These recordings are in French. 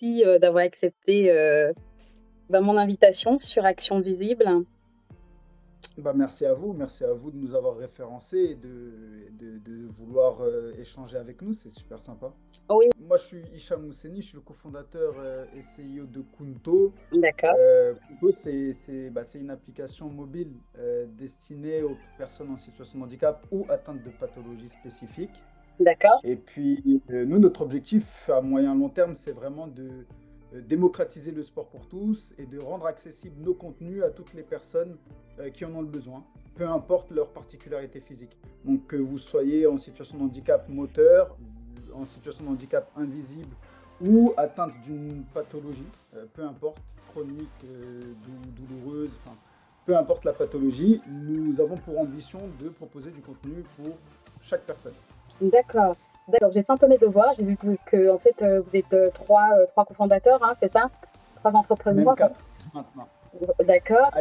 aussi d'avoir accepté mon invitation sur Action Visible. Merci à vous de nous avoir référencés et de vouloir échanger avec nous, c'est super sympa. Oui, Moi, je suis Hicham Mousseni, je suis le cofondateur et CEO de Kunto. d'accord, Kunto, c'est une application mobile destinée aux personnes en situation de handicap ou atteintes de pathologies spécifiques. d'accord. Et puis, nous, notre objectif à moyen long terme, c'est vraiment de démocratiser le sport pour tous et de rendre accessibles nos contenus à toutes les personnes qui en ont le besoin, peu importe leur particularité physique. Donc, que vous soyez en situation de handicap moteur, en situation de handicap invisible ou atteinte d'une pathologie, peu importe, chronique, douloureuse, enfin, peu importe la pathologie, nous avons pour ambition de proposer du contenu pour chaque personne. D'accord. D'accord, j'ai fait un peu mes devoirs. J'ai vu que en fait, vous êtes trois cofondateurs, hein, c'est ça? Trois Même entrepreneurs, hein. quatre maintenant. D'accord,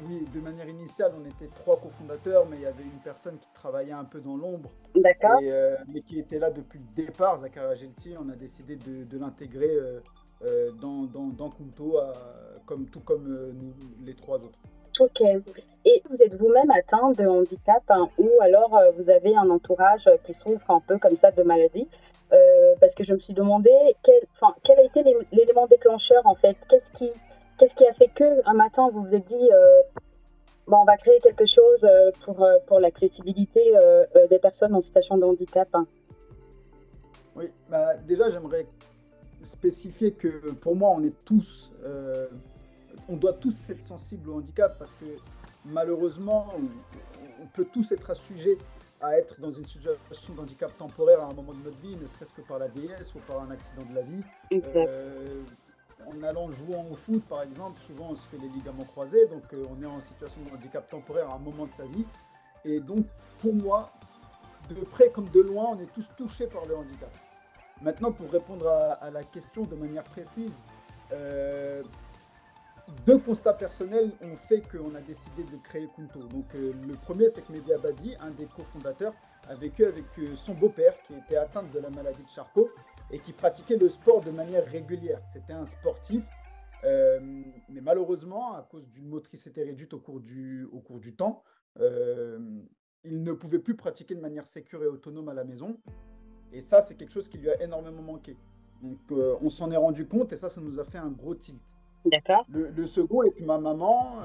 Oui, de manière initiale, on était trois cofondateurs, mais il y avait une personne qui travaillait un peu dans l'ombre, d'accord. mais qui était là depuis le départ, Zakaria Gelti. On a décidé de l'intégrer dans Kunto, tout comme nous, les trois autres. Ok. Et vous êtes vous-même atteint de handicap, hein, ou alors vous avez un entourage qui souffre un peu comme ça de maladie? Parce que je me suis demandé quel a été l'élément déclencheur en fait. Qu'est-ce qui a fait que un matin vous vous êtes dit bon, on va créer quelque chose pour l'accessibilité des personnes en situation de handicap, hein. Oui, déjà, j'aimerais spécifier que pour moi, on doit tous être sensibles au handicap parce que malheureusement, on peut tous être assujettis à être dans une situation de handicap temporaire à un moment de notre vie, ne serait-ce que par la vieillesse ou par un accident de la vie. Exact. Euh, En allant jouant au foot, par exemple, souvent on se fait les ligaments croisés, donc on est en situation de handicap temporaire à un moment de sa vie. Et donc, pour moi, de près comme de loin, on est tous touchés par le handicap. Maintenant, pour répondre à la question de manière précise, euh, deux constats personnels ont fait qu'on a décidé de créer Kunto. Donc, le premier, c'est que Mehdi Abadi, un des cofondateurs, a vécu avec son beau-père qui était atteint de la maladie de Charcot et qui pratiquait le sport de manière régulière. C'était un sportif, euh, mais malheureusement, à cause d'une motricité réduite au cours du temps, euh, il ne pouvait plus pratiquer de manière sécure et autonome à la maison. Et ça, c'est quelque chose qui lui a énormément manqué. Donc, on s'en est rendu compte et ça nous a fait un gros tilt. D'accord. Le second est que ma maman,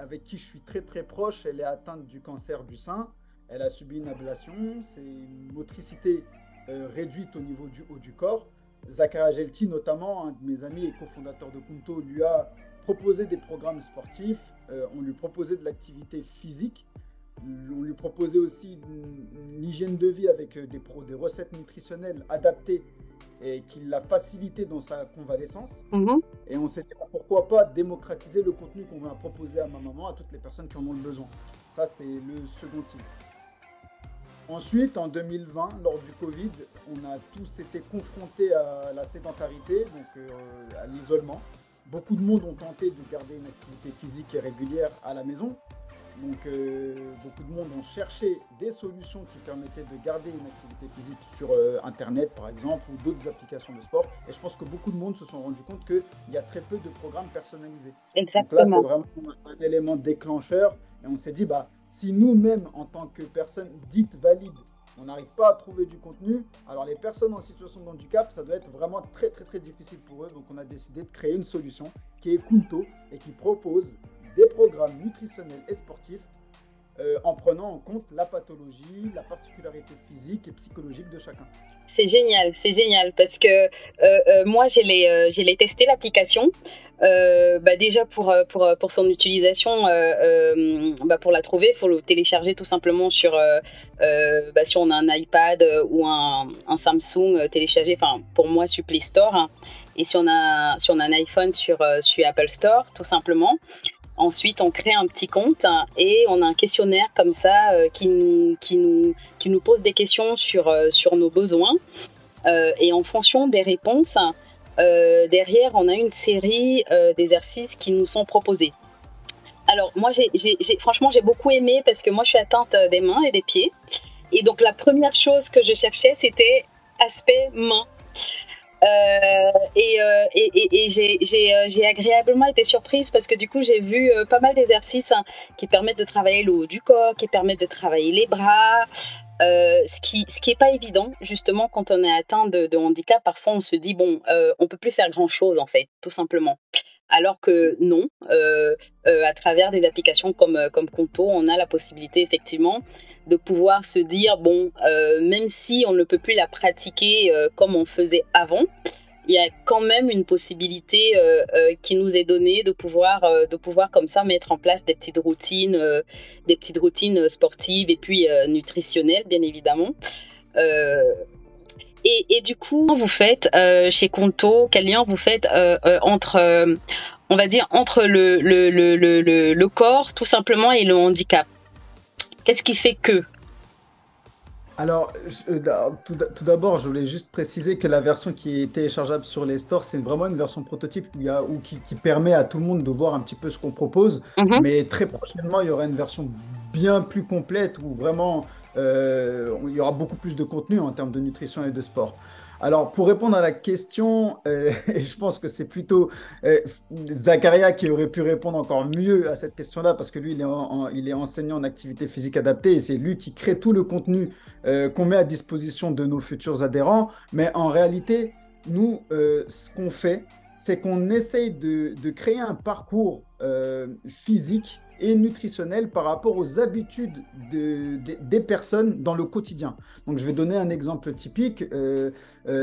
avec qui je suis très très proche, elle est atteinte du cancer du sein. Elle a subi une ablation. C'est une motricité réduite au niveau du haut du corps. Zakaria Gelti, notamment, un de mes amis et cofondateur de Kunto, lui a proposé des programmes sportifs. On lui proposait de l'activité physique. On lui proposait aussi une hygiène de vie avec des recettes nutritionnelles adaptées et qui l'a facilité dans sa convalescence. Mhm. Et on s'est dit pourquoi pas démocratiser le contenu qu'on va proposer à ma maman, à toutes les personnes qui en ont le besoin. Ça, c'est le second type. Ensuite, en 2020, lors du Covid, on a tous été confrontés à la sédentarité, donc à l'isolement. Beaucoup de monde ont tenté de garder une activité physique et régulière à la maison. Donc, beaucoup de monde ont cherché des solutions qui permettaient de garder une activité physique sur Internet, par exemple, ou d'autres applications de sport. Et je pense que beaucoup de monde se sont rendu compte qu'il y a très peu de programmes personnalisés. Donc là, c'est Exactement. vraiment un élément déclencheur. Et on s'est dit, si nous-mêmes, en tant que personnes dites valides, on n'arrive pas à trouver du contenu, alors les personnes en situation de handicap, ça doit être vraiment très, très, très difficile pour eux. Donc on a décidé de créer une solution qui est Kunto et qui propose des programmes nutritionnels et sportifs en prenant en compte la pathologie, la particularité physique et psychologique de chacun. C'est génial parce que moi j'ai les testé l'application. Déjà pour son utilisation, pour la trouver, il faut le télécharger tout simplement si on a un iPad ou un Samsung, télécharger, enfin pour moi sur Play Store, hein. Et si on a un iPhone sur Apple Store, tout simplement. Ensuite, on crée un petit compte et on a un questionnaire comme ça qui nous pose des questions sur nos besoins. Et en fonction des réponses, derrière, on a une série d'exercices qui nous sont proposés. Alors, moi, franchement, j'ai beaucoup aimé parce que moi, je suis atteinte des mains et des pieds. Et donc, la première chose que je cherchais, c'était aspect main. j'ai agréablement été surprise parce que du coup j'ai vu pas mal d'exercices qui permettent de travailler le haut du corps, qui permettent de travailler les bras. Ce qui est pas évident justement quand on est atteint de handicap. Parfois on se dit bon, on peut plus faire grand chose en fait, tout simplement. Alors que non, à travers des applications comme Conto, on a la possibilité effectivement de pouvoir se dire bon, même si on ne peut plus la pratiquer comme on faisait avant, il y a quand même une possibilité qui nous est donnée de pouvoir comme ça mettre en place des petites routines sportives et puis nutritionnelles, bien évidemment. Et du coup, vous faites chez Conto, quel lien vous faites entre, on va dire, entre le corps, tout simplement, et le handicap? Qu'est-ce qui fait que? Alors, tout d'abord, je voulais juste préciser que la version qui est téléchargeable sur les stores, c'est vraiment une version prototype qui permet à tout le monde de voir un petit peu ce qu'on propose. Mais très prochainement, il y aura une version bien plus complète où vraiment il y aura beaucoup plus de contenu en termes de nutrition et de sport. Alors, pour répondre à la question, et je pense que c'est plutôt Zakaria qui aurait pu répondre encore mieux à cette question-là, parce que lui, il est enseignant en activité physique adaptée et c'est lui qui crée tout le contenu qu'on met à disposition de nos futurs adhérents. Mais en réalité, nous, ce qu'on fait, c'est qu'on essaye de créer un parcours physique et nutritionnel par rapport aux habitudes des personnes dans le quotidien. Donc, je vais donner un exemple typique.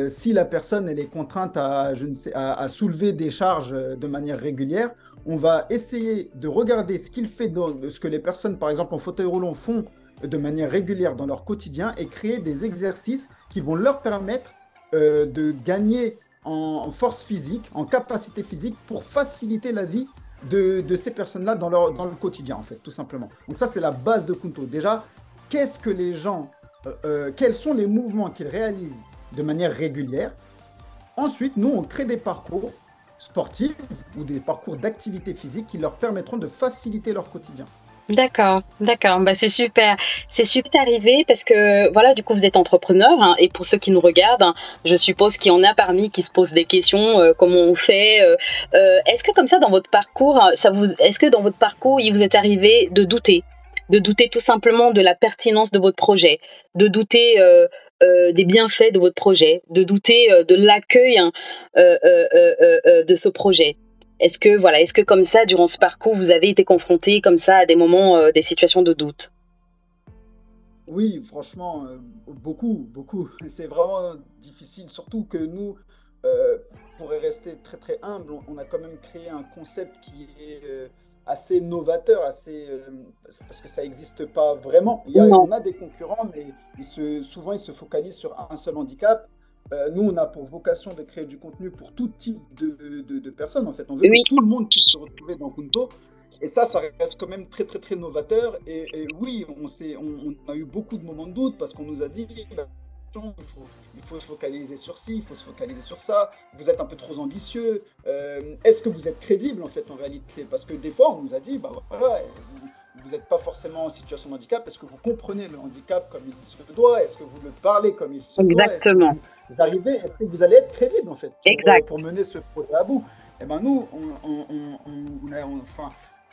Si la personne elle est contrainte à soulever des charges de manière régulière, on va essayer de regarder ce qu'il fait, ce que les personnes, par exemple, en fauteuil roulant font de manière régulière dans leur quotidien et créer des exercices qui vont leur permettre de gagner en force physique, en capacité physique pour faciliter la vie de ces personnes-là dans le quotidien, en fait, tout simplement. Donc ça, c'est la base de Conto. Déjà, qu'est-ce que les gens, quels sont les mouvements qu'ils réalisent de manière régulière? Ensuite, nous, on crée des parcours sportifs ou des parcours d'activité physique qui leur permettront de faciliter leur quotidien. D'accord. Bah, c'est super arrivé parce que voilà, du coup vous êtes entrepreneur et pour ceux qui nous regardent, je suppose qu'il y en a parmi qui se posent des questions, comment on fait, est-ce que comme ça dans votre parcours, il vous est arrivé de douter tout simplement de la pertinence de votre projet, de douter des bienfaits de votre projet, de douter de l'accueil de ce projet? Est-ce que comme ça, durant ce parcours, vous avez été confronté comme ça à des moments, des situations de doute? Oui, franchement, beaucoup. C'est vraiment difficile, surtout que nous, pour rester très très humble, on a quand même créé un concept qui est assez novateur, parce que ça n'existe pas vraiment. On a des concurrents, mais souvent ils se focalisent sur un seul handicap. Nous, on a pour vocation de créer du contenu pour tout type de personnes. En fait, on veut que tout le monde puisse se retrouver dans Conto. Et ça reste quand même très, très, très novateur. Et oui, on a eu beaucoup de moments de doute parce qu'on nous a dit il faut se focaliser sur ci, il faut se focaliser sur ça. Vous êtes un peu trop ambitieux. Est-ce que vous êtes crédible en fait en réalité? Parce que des fois, on nous a dit voilà, vous n'êtes pas forcément en situation de handicap. Est-ce que vous comprenez le handicap comme il se doit? Est-ce que vous le parlez comme il se doit? Exactement. Est-ce que vous allez être crédible en fait pour mener ce projet à bout? Et ben nous,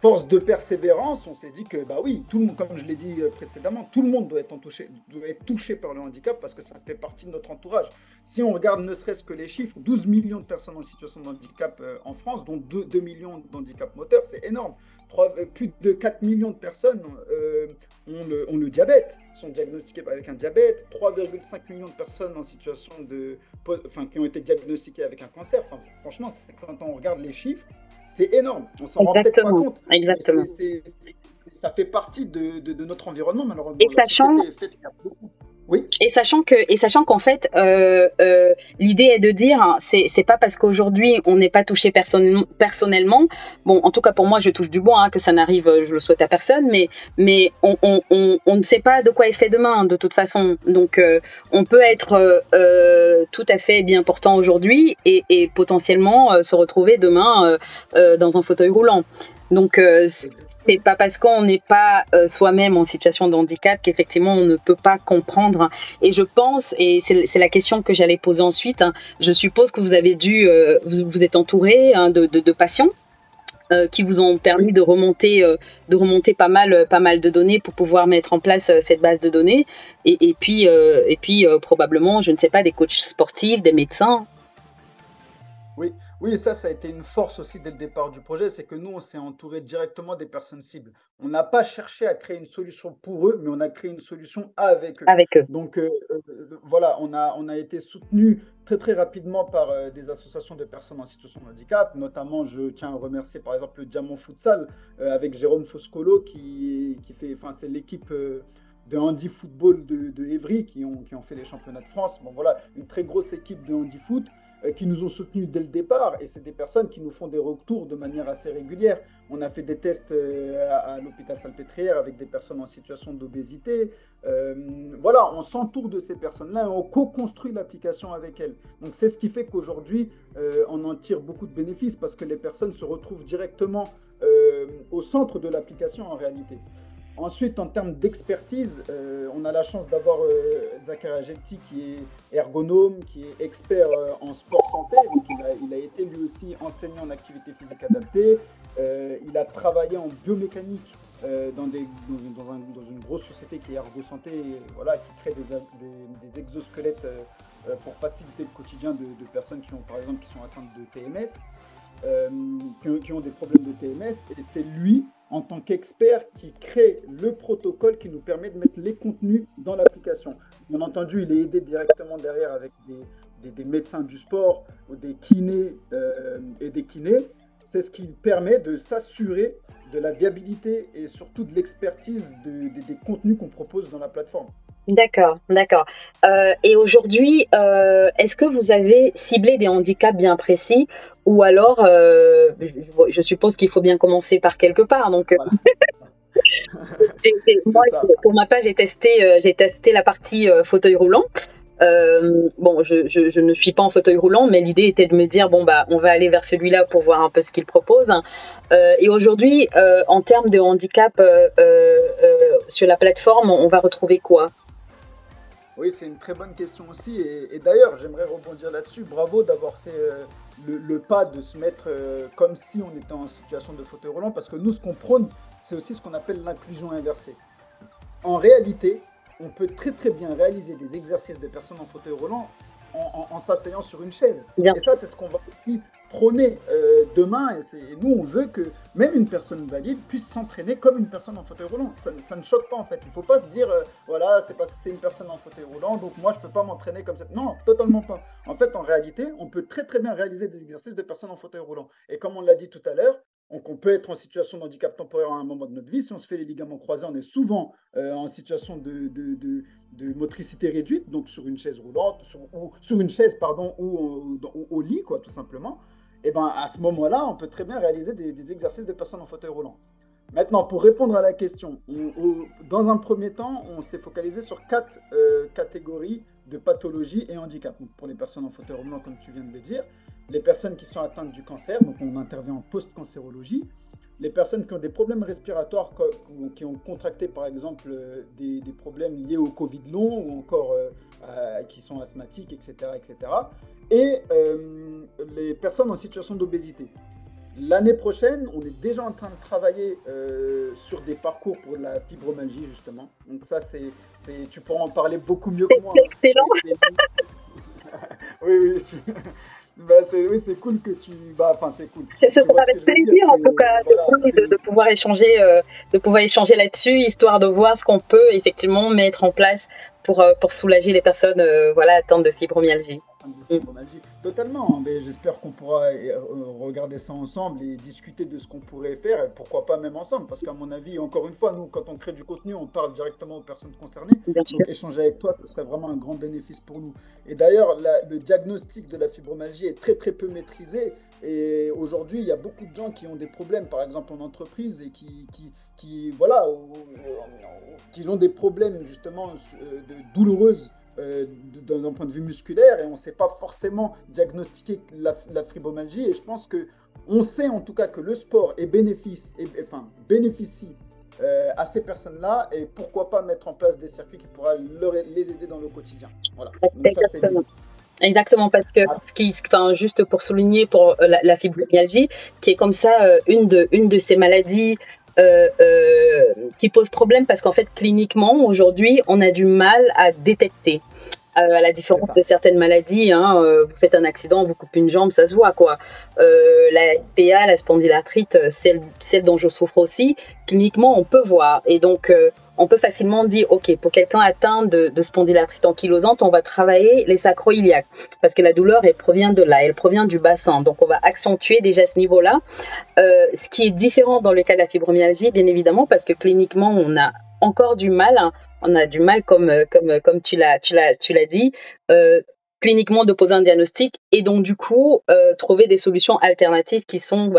force de persévérance, on s'est dit que bah oui, tout le monde, comme je l'ai dit précédemment, tout le monde doit être touché par le handicap parce que ça fait partie de notre entourage. Si on regarde ne serait-ce que les chiffres, 12 millions de personnes en situation de handicap en France, dont 2 millions d'handicap moteur, c'est énorme. Plus de 4 millions de personnes ont le diabète, sont diagnostiquées avec un diabète, 3,5 millions de personnes en situation qui ont été diagnostiquées avec un cancer. Franchement, quand on regarde les chiffres, c'est énorme. On s'en rend peut-être pas compte. Exactement. Ça fait partie de notre environnement, malheureusement. Et sachant... Oui. Et sachant qu'en fait, l'idée est de dire, c'est pas parce qu'aujourd'hui on n'est pas touché personnellement. Bon, en tout cas pour moi, je touche du bois, que ça n'arrive, je le souhaite à personne, mais on ne sait pas de quoi est fait demain, de toute façon. Donc, on peut être tout à fait bien portant aujourd'hui et potentiellement se retrouver demain dans un fauteuil roulant. Donc, c'est pas parce qu'on n'est pas soi-même en situation de handicap qu'effectivement on ne peut pas comprendre. Et je pense, et c'est la question que j'allais poser ensuite, hein, je suppose que vous avez dû, vous êtes entouré de patients qui vous ont permis de remonter pas mal de données pour pouvoir mettre en place cette base de données. Et puis probablement, je ne sais pas, des coachs sportifs, des médecins. Oui, oui, ça a été une force aussi dès le départ du projet, c'est que nous, on s'est entouré directement des personnes cibles. On n'a pas cherché à créer une solution pour eux, mais on a créé une solution avec eux. Avec eux. Donc voilà, on a été soutenu très très rapidement par des associations de personnes en situation de handicap. Notamment, je tiens à remercier par exemple le Diamant Futsal avec Jérôme Foscolo qui fait, enfin c'est l'équipe de handi football de Évry qui ont fait les championnats de France. Bon voilà, une très grosse équipe de handi foot qui nous ont soutenus dès le départ, et c'est des personnes qui nous font des retours de manière assez régulière. On a fait des tests à l'hôpital Salpêtrière avec des personnes en situation d'obésité. Voilà, on s'entoure de ces personnes-là et on co-construit l'application avec elles. Donc c'est ce qui fait qu'aujourd'hui, on en tire beaucoup de bénéfices parce que les personnes se retrouvent directement au centre de l'application en réalité. Ensuite, en termes d'expertise, on a la chance d'avoir Zakaria Gelti qui est ergonome, qui est expert en sport santé. Donc, il a été lui aussi enseignant en activité physique adaptée. Il a travaillé en biomécanique dans une grosse société qui est Ergo Santé, voilà, qui crée des exosquelettes pour faciliter le quotidien de personnes qui ont, par exemple, qui sont atteintes de TMS, qui ont des problèmes de TMS. Et c'est lui, en tant qu'expert, qui crée le protocole qui nous permet de mettre les contenus dans l'application. Bien entendu, il est aidé directement derrière avec des médecins du sport ou des kinés et des kinés. C'est ce qui permet de s'assurer de la viabilité et surtout de l'expertise des contenus qu'on propose dans la plateforme. D'accord. Et aujourd'hui, est-ce que vous avez ciblé des handicaps bien précis ou alors, je suppose qu'il faut bien commencer par quelque part. Donc, voilà. Moi, pour ma part, j'ai testé la partie fauteuil roulant. Bon, je ne suis pas en fauteuil roulant, mais l'idée était de me dire bon bah on va aller vers celui-là pour voir un peu ce qu'il propose. Et aujourd'hui, en termes de handicap sur la plateforme, on va retrouver quoi? Oui, c'est une très bonne question aussi. Et d'ailleurs, j'aimerais rebondir là-dessus. Bravo d'avoir fait le pas de se mettre comme si on était en situation de fauteuil roulant, parce que nous, ce qu'on prône, c'est aussi ce qu'on appelle l'inclusion inversée. En réalité, on peut très très bien réaliser des exercices de personnes en fauteuil roulant en s'asseyant sur une chaise. Bien. Et ça, c'est ce qu'on va aussi prôner demain. Et nous, on veut que même une personne valide puisse s'entraîner comme une personne en fauteuil roulant. Ça ne choque pas en fait. Il ne faut pas se dire, voilà, c'est parce que c'est une personne en fauteuil roulant, donc moi, je ne peux pas m'entraîner comme ça. Non, totalement pas. En fait, en réalité, on peut très très bien réaliser des exercices de personnes en fauteuil roulant. Et comme on l'a dit tout à l'heure, donc on peut être en situation de handicap temporaire à un moment de notre vie. Si on se fait les ligaments croisés, on est souvent en situation de motricité réduite, donc sur une chaise roulante, sur une chaise pardon, ou au lit, quoi, tout simplement. Et ben à ce moment-là, on peut très bien réaliser des exercices de personnes en fauteuil roulant. Maintenant, pour répondre à la question, dans un premier temps, on s'est focalisé sur 4 catégories de pathologies et handicaps. Donc, pour les personnes en fauteuil roulant, comme tu viens de le dire, les personnes qui sont atteintes du cancer, donc on intervient en post-cancérologie, les personnes qui ont des problèmes respiratoires, qui ont contracté par exemple des problèmes liés au Covid long ou encore qui sont asthmatiques, etc. Et les personnes en situation d'obésité. L'année prochaine, on est déjà en train de travailler sur des parcours pour la fibromyalgie, justement. Donc ça, tu pourras en parler beaucoup mieux que moi. C'est excellent. Oui. Oui, c'est cool que tu... c'est cool. Ce sera avec plaisir, en tout cas, voilà, de pouvoir échanger là-dessus, histoire de voir ce qu'on peut effectivement mettre en place pour soulager les personnes atteintes de fibromyalgie. Totalement, mais j'espère qu'on pourra regarder ça ensemble et discuter de ce qu'on pourrait faire, et pourquoi pas même ensemble, parce qu'à mon avis, encore une fois, nous, quand on crée du contenu, on parle directement aux personnes concernées, donc échanger avec toi, ce serait vraiment un grand bénéfice pour nous. Et d'ailleurs, le diagnostic de la fibromyalgie est très très peu maîtrisé, et aujourd'hui, il y a beaucoup de gens qui ont des problèmes, par exemple en entreprise, et qui ont des problèmes justement douloureuses d'un point de vue musculaire et on ne sait pas forcément diagnostiquer la fibromyalgie. Et je pense qu'on sait en tout cas que le sport bénéficie à ces personnes-là et pourquoi pas mettre en place des circuits qui pourraient les aider dans le quotidien. Voilà. Donc ça, c'est exactement, parce que juste pour souligner pour la fibromyalgie, qui est comme ça une de ces maladies qui pose problème parce qu'en fait cliniquement aujourd'hui on a du mal à détecter. À la différence de certaines maladies, vous faites un accident, vous coupez une jambe, ça se voit quoi. La SPA, la spondylarthrite, celle dont je souffre aussi, cliniquement on peut voir. Et donc on peut facilement dire, ok, pour quelqu'un atteint de spondylarthrite ankylosante, on va travailler les sacroiliaques. Parce que la douleur, elle provient de là, elle provient du bassin. Donc on va accentuer déjà ce niveau-là. Ce qui est différent dans le cas de la fibromyalgie, bien évidemment, parce que cliniquement, on a encore du mal. On a du mal, comme tu l'as dit, cliniquement de poser un diagnostic et donc du coup trouver des solutions alternatives qui sont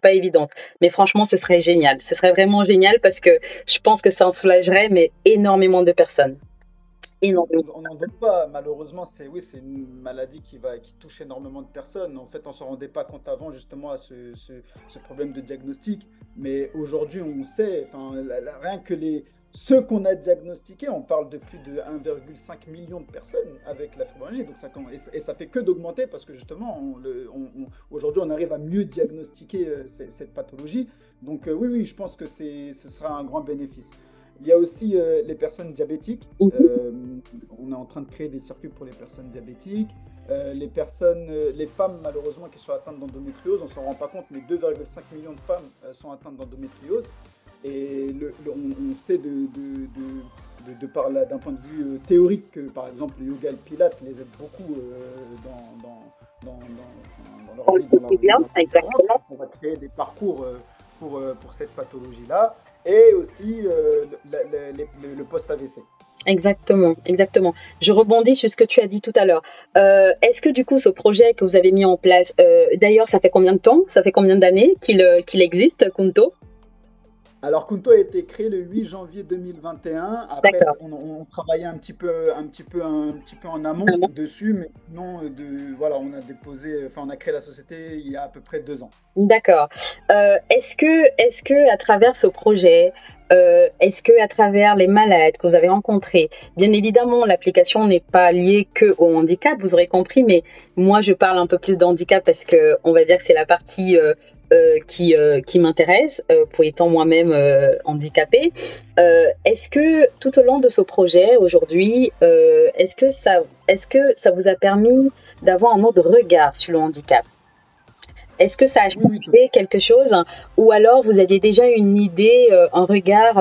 pas évidentes. Mais franchement, ce serait génial. Ce serait vraiment génial parce que je pense que ça en soulagerait mais énormément de personnes. Énormément. On n'en doute pas, malheureusement, c'est une maladie qui touche énormément de personnes. En fait, on ne s'en rendait pas compte avant justement à ce problème de diagnostic. Mais aujourd'hui, on sait, rien que ceux qu'on a diagnostiqués, on parle de plus de 1,5 million de personnes avec la fibromyalgie. Donc ça fait que d'augmenter parce que justement, aujourd'hui, on arrive à mieux diagnostiquer cette pathologie. Donc oui, je pense que ce sera un grand bénéfice. Il y a aussi les personnes diabétiques. On est en train de créer des circuits pour les personnes diabétiques. Les femmes, malheureusement, qui sont atteintes d'endométriose, on ne s'en rend pas compte, mais 2,5 millions de femmes sont atteintes d'endométriose. Et on sait d'un point de vue théorique que, par exemple, le yoga et le pilate les aident beaucoup dans leur vie. Exactement. On va créer des parcours pour cette pathologie-là et aussi le post-AVC. Exactement. Je rebondis sur ce que tu as dit tout à l'heure. Est-ce que du coup, ce projet que vous avez mis en place, d'ailleurs, ça fait combien de temps, ça fait combien d'années qu'il existe, Kunto ? Alors, Kunto a été créé le 8 janvier 2021. Après, on travaillait un petit peu en amont dessus, mais sinon, on a créé la société il y a à peu près 2 ans. D'accord. Est-ce que à travers ce projet, est-ce que à travers les malades que vous avez rencontrés, bien évidemment, l'application n'est pas liée que au handicap, vous aurez compris, mais moi, je parle un peu plus d'handicap parce que on va dire que c'est la partie qui m'intéresse, pour étant moi-même handicapée. Est-ce que tout au long de ce projet aujourd'hui, est-ce que ça vous a permis d'avoir un autre regard sur le handicap? Est-ce que ça a changé quelque chose ou alors vous aviez déjà une idée, un regard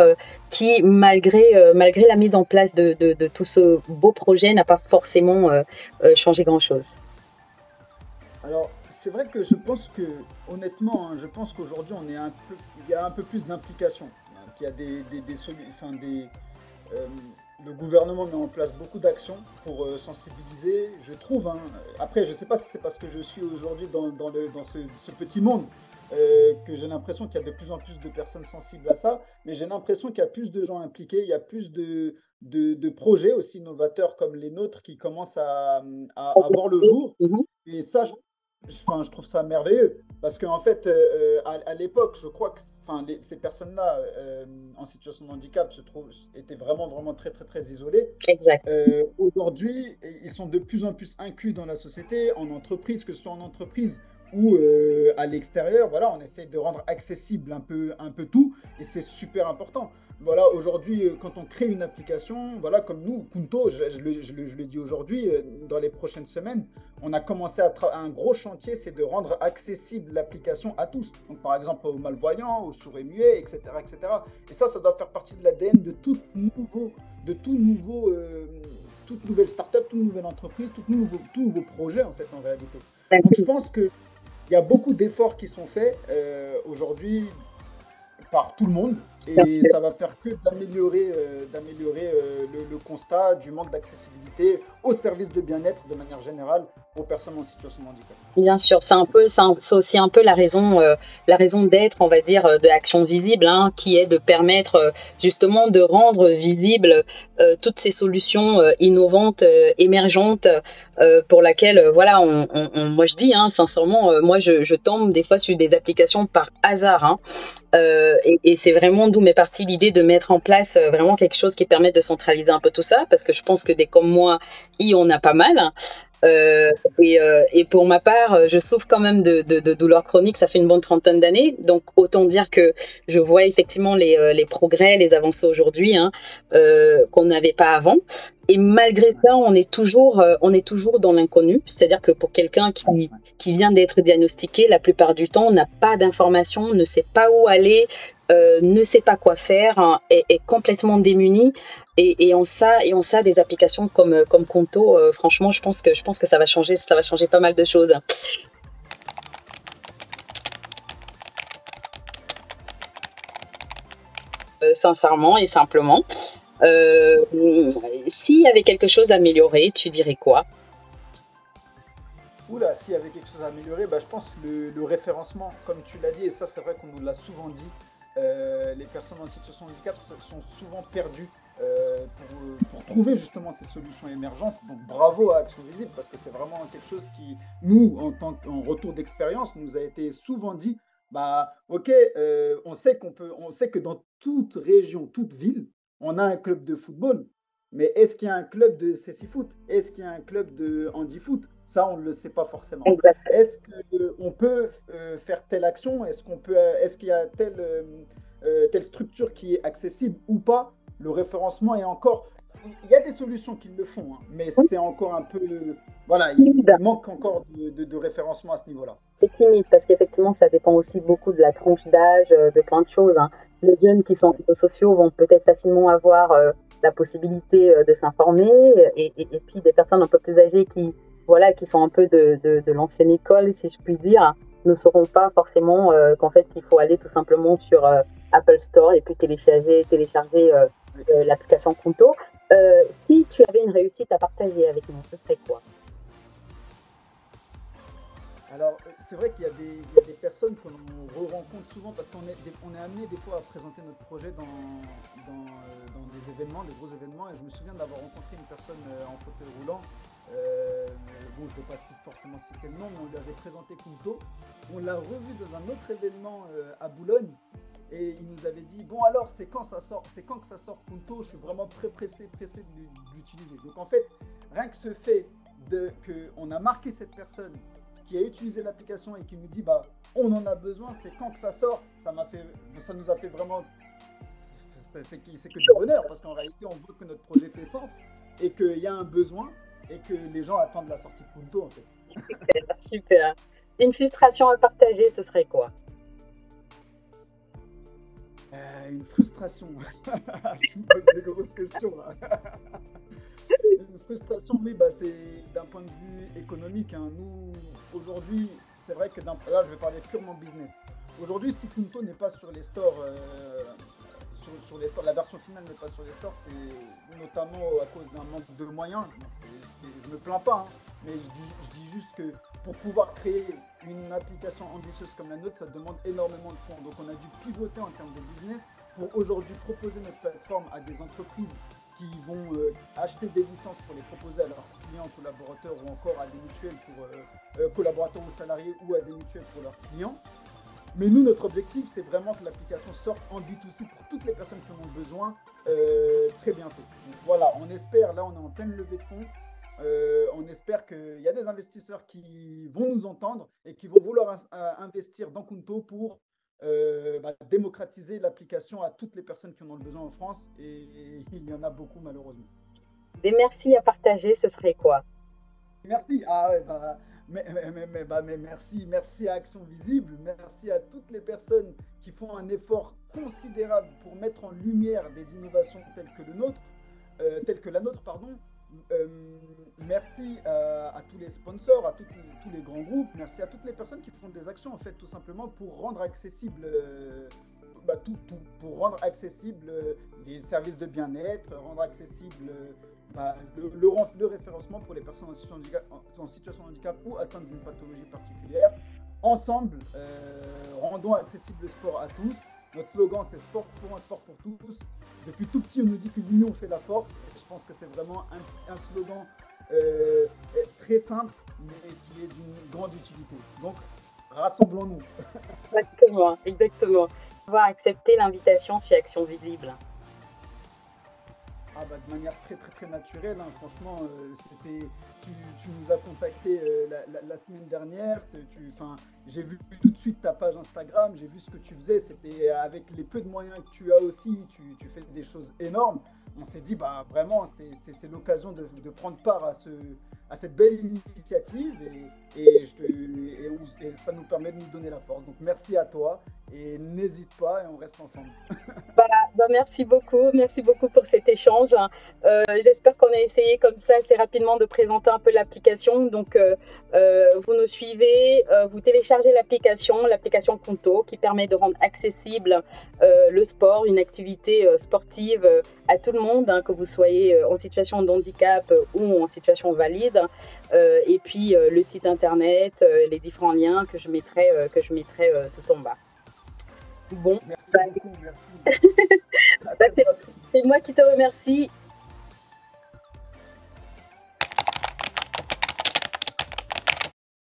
qui, malgré la mise en place de tout ce beau projet, n'a pas forcément changé grand-chose? Alors, c'est vrai que je pense que, honnêtement, je pense qu'aujourd'hui, il y a un peu plus d'implication. Il y a le gouvernement met en place beaucoup d'actions pour sensibiliser, je trouve. Après, je ne sais pas si c'est parce que je suis aujourd'hui dans ce petit monde que j'ai l'impression qu'il y a de plus en plus de personnes sensibles à ça, mais j'ai l'impression qu'il y a plus de gens impliqués, il y a plus de projets aussi novateurs comme les nôtres qui commencent à voir le jour. Et ça, je trouve ça merveilleux parce qu'en fait, à l'époque, je crois que ces personnes-là en situation de handicap étaient vraiment, vraiment très, très, très isolées. Exact. Aujourd'hui, ils sont de plus en plus inclus dans la société, en entreprise, que ce soit en entreprise ou à l'extérieur. Voilà, on essaie de rendre accessible un peu tout et c'est super important. Voilà, aujourd'hui, quand on crée une application, voilà, comme nous, Kunto, je le dis aujourd'hui, dans les prochaines semaines, on a commencé un gros chantier, c'est de rendre accessible l'application à tous. Donc, par exemple, aux malvoyants, aux sourds et muets, etc., etc. Et ça doit faire partie de l'ADN de toute nouvelle start-up, toute nouvelle entreprise, tout nouveau projet, en fait, en réalité. Donc, je pense qu'il y a beaucoup d'efforts qui sont faits aujourd'hui par tout le monde. Et ça va faire que d'améliorer le constat du manque d'accessibilité aux services de bien-être de manière générale aux personnes en situation de handicap. Bien sûr, c'est aussi un peu la raison d'être, on va dire, de Action Visible, hein, qui est de permettre justement de rendre visibles toutes ces solutions innovantes, émergentes, pour laquelle, voilà, moi je dis, hein, sincèrement, moi je tombe des fois sur des applications par hasard, hein, et c'est vraiment d'où m'est partie l'idée de mettre en place vraiment quelque chose qui permette de centraliser un peu tout ça, parce que je pense que des comme moi, y on a pas mal. Euh, et pour ma part, je souffre quand même de douleurs chroniques. Ça fait une bonne trentaine d'années. Donc, autant dire que je vois effectivement les progrès, les avancées aujourd'hui, hein, qu'on n'avait pas avant. Et malgré ça, on est toujours dans l'inconnu. C'est-à-dire que pour quelqu'un qui vient d'être diagnostiqué, la plupart du temps, n'a pas d'informations, ne sait pas où aller, ne sait pas quoi faire, hein, est complètement démuni. Et en ça, des applications comme Conto, franchement, je pense que ça va changer pas mal de choses. Sincèrement et simplement. S'il y avait quelque chose à améliorer, tu dirais quoi? Oula, s'il y avait quelque chose à améliorer, bah, je pense le référencement, comme tu l'as dit, et ça c'est vrai qu'on nous l'a souvent dit, les personnes en situation de handicap sont souvent perdues pour trouver justement ces solutions émergentes. Donc bravo à Action Visible, parce que c'est vraiment quelque chose qui, nous, en retour d'expérience, nous a été souvent dit, bah ok, on sait que dans toute région, toute ville, on a un club de football, mais est-ce qu'il y a un club de cécifoot? Est-ce qu'il y a un club de handifoot? Ça, on ne le sait pas forcément. Exact. Est-ce qu'on peut faire telle action? Est-ce qu'il y a telle structure qui est accessible ou pas? Le référencement est encore. Il y a des solutions qui le font, hein, mais c'est encore un peu. Voilà, il manque encore de référencement à ce niveau-là. C'est timide parce qu'effectivement, ça dépend aussi beaucoup de la tranche d'âge, de plein de choses, hein. Les jeunes qui sont en réseaux sociaux vont peut-être facilement avoir la possibilité de s'informer et puis des personnes un peu plus âgées voilà, qui sont un peu de l'ancienne école, si je puis dire, ne sauront pas forcément qu'en fait, il faut aller tout simplement sur Apple Store et puis télécharger l'application Conto. Si tu avais une réussite à partager avec nous, ce serait quoi? Alors, c'est vrai qu'il y a des personnes que l'on rencontre souvent parce on est amené des fois à présenter notre projet dans des événements, des gros événements. Et je me souviens d'avoir rencontré une personne en fauteuil roulant. Bon, je ne vais pas forcément citer le nom, mais on lui avait présenté Kunto. On l'a revu dans un autre événement à Boulogne. Et il nous avait dit, bon alors, c'est quand que ça sort Kunto? Je suis vraiment pressé de l'utiliser. Donc en fait, rien que ce fait qu'on a marqué cette personne qui a utilisé l'application et qui nous dit bah on en a besoin, c'est quand que ça sort, ça nous a fait vraiment c'est que du bonheur parce qu'en réalité on voit que notre projet fait sens et qu'il y a un besoin et que les gens attendent la sortie de Punto en fait. Super. Une frustration à partager, ce serait quoi? Une frustration. Tu me poses des grosses questions là. Une frustration, oui, bah, c'est d'un point de vue économique, hein. Nous, aujourd'hui, c'est vrai que là, je vais parler purement business. Aujourd'hui, si Punto n'est pas sur les stores, sur les stores, la version finale n'est pas sur les stores, c'est notamment à cause d'un manque de moyens. Je ne me plains pas, hein, mais je dis juste que pour pouvoir créer une application ambitieuse comme la nôtre, ça demande énormément de fonds. Donc on a dû pivoter en termes de business pour aujourd'hui proposer notre plateforme à des entreprises qui vont acheter des licences pour les proposer à leurs clients, collaborateurs ou encore à des mutuelles pour collaborateurs ou salariés ou à des mutuelles pour leurs clients. Mais nous, notre objectif, c'est vraiment que l'application sorte en B2C pour toutes les personnes qui en ont besoin très bientôt. Donc voilà, on espère, là on est en pleine levée de fonds, on espère qu'il y a des investisseurs qui vont nous entendre et qui vont vouloir investir dans Kunto pour démocratiser l'application à toutes les personnes qui en ont le besoin en France et il y en a beaucoup malheureusement. Des merci à partager, ce serait quoi? Merci. Ah ouais, mais merci à Action Visible, merci à toutes les personnes qui font un effort considérable pour mettre en lumière des innovations telles que la nôtre, pardon. Euh, Merci à tous les sponsors, à tous les grands groupes, merci à toutes les personnes qui font des actions en fait tout simplement pour rendre accessible pour rendre accessible les services de bien-être, rendre accessible le référencement pour les personnes en situation de handicap ou atteintes d'une pathologie particulière. Ensemble, rendons accessible le sport à tous. Notre slogan, c'est sport pour un sport pour tous. Depuis tout petit, on nous dit que l'union fait la force. Je pense que c'est vraiment un slogan très simple, mais qui est d'une grande utilité. Donc, rassemblons-nous. Exactement, exactement. Avoir accepté l'invitation sur Action Visible. De manière très très très naturelle, hein. Franchement, tu nous as contacté la semaine dernière, j'ai vu tout de suite ta page Instagram, j'ai vu ce que tu faisais, c'était avec les peu de moyens que tu as aussi, tu fais des choses énormes. On s'est dit, vraiment, c'est l'occasion de prendre part à cette belle initiative et ça nous permet de nous donner la force. Donc merci à toi et n'hésite pas et on reste ensemble. Merci beaucoup pour cet échange. J'espère qu'on a essayé comme ça assez rapidement de présenter un peu l'application. Donc vous nous suivez, vous téléchargez l'application Conto qui permet de rendre accessible le sport, une activité sportive à tout le monde, hein, que vous soyez en situation de handicap ou en situation valide. Et puis le site internet, les différents liens que je mettrai tout en bas. Bon, merci beaucoup, merci. C'est moi qui te remercie.